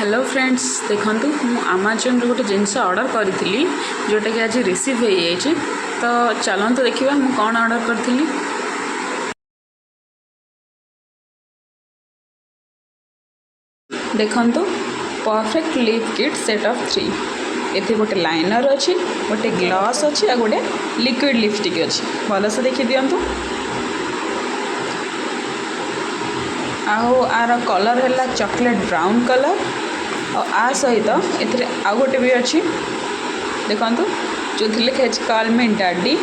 Hello friends देखूँ मु आमाजन गोटे जिनस ऑर्डर करी जोटा कि आज रिसीव हो जाए तो चलते देखा मु कौन ऑर्डर करी। देखु perfect lip kit set of 3 ये गोटे लाइनर अच्छी गोटे ग्लॉस अच्छी और गोटे लिक्विड लिपस्टिक अच्छी भल से देखी दिंतु। आर कलर है चॉकलेट ब्राउन कलर और आ सहित ए आउ गोटे भी अच्छी देखु जो लिखे कॉल मी डैडी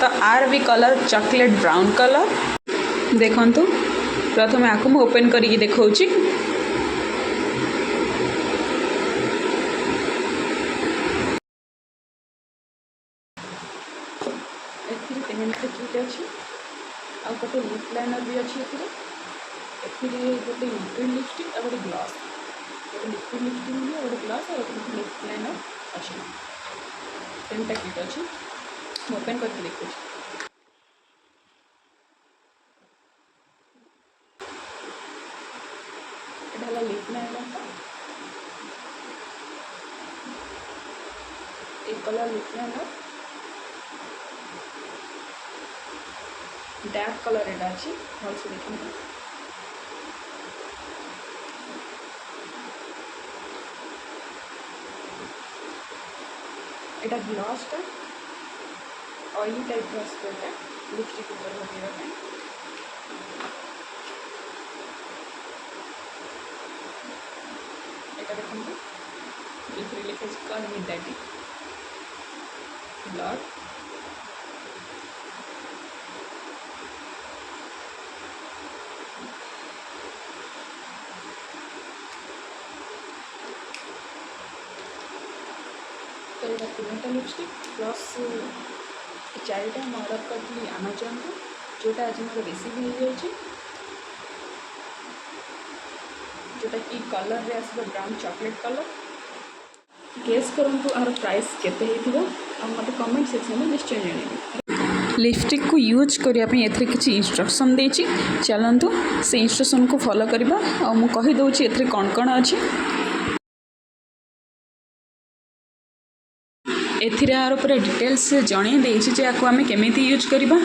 तो आर भी कलर चॉकलेट ब्राउन कलर। देखु प्रथम आपको मुझे ओपन करके देखा किट अच्छी आ गोटे लिप लाइनर भी अच्छी गोटे लिक्विड लिपस्टिक और गोटे ग्लॉस गोटे लिक्विड लिपस्टिक भी गोटे ग्लॉस और गोटे लिप लाइनर अच्छी तीन किट अच्छी ओपन करके देखा। लिप लाइनर एक colour lip liner dark colour एटा अच्छी भल से देखते एटा ग्लॉसटा ऑयली टाइप स्प्रेटा लिपस्टिक ऊपर लगाइबा देखते लिखे कॉल मी डैडी ब्लड तो यहाँ तीन लिपस्टिक प्लस चारिटा ऑर्डर करी आमाजन को जोटा आज मोर रिसीव हो जाए जोटा कि कलर रे आसो ब्राउन चॉकलेट कलर गेस करूँ आर प्राइस केते मत कमेंट सेक्शन में निश्चय जन। लिपस्टिक को यूज करने ए किसी इंस्ट्रक्शन देती चलतु से इंस्ट्रक्शन को फॉलो करवा और मुझे कहीदे ए कौन कौन अच्छी यार पूरा डिटेल्स जन देती आम केमी यूज करवा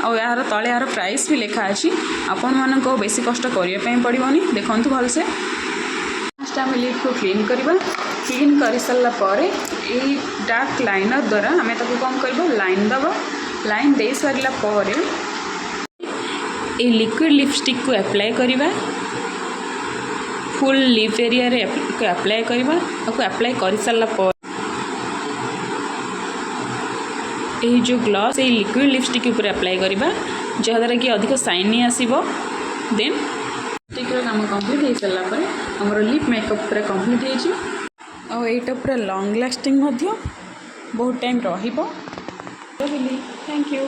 और यार तले यार प्राइस भी लिखा अच्छी आपण मानक बेसी कष्ट करने पड़ोनी। देखु भलसे फर्स्ट आम लिप को क्लीन करवा क्लीन कर सारापर यही डार्क लाइनर द्वारा आम ताको कौन कर लाइन दबा लाइन दे सारापर ये लिक्विड लिपस्टिक को अप्लाई करवा फुल लिप एरिया रे अप्लाई करवा अप्लाई कर सारापर यही जो ग्लॉस ये लिक्विड लिपस्टिक ऊपर अप्लाई करवा जहाद्वारा कि अधिक शाइनी आसो देन लिपस्टिक काम कंप्लीट हो सारापर आमर लिप मेकअप पूरा कंप्लीट हो एटा पूरा लॉन्ग लास्टिंग बहुत टाइम रही। Thank you.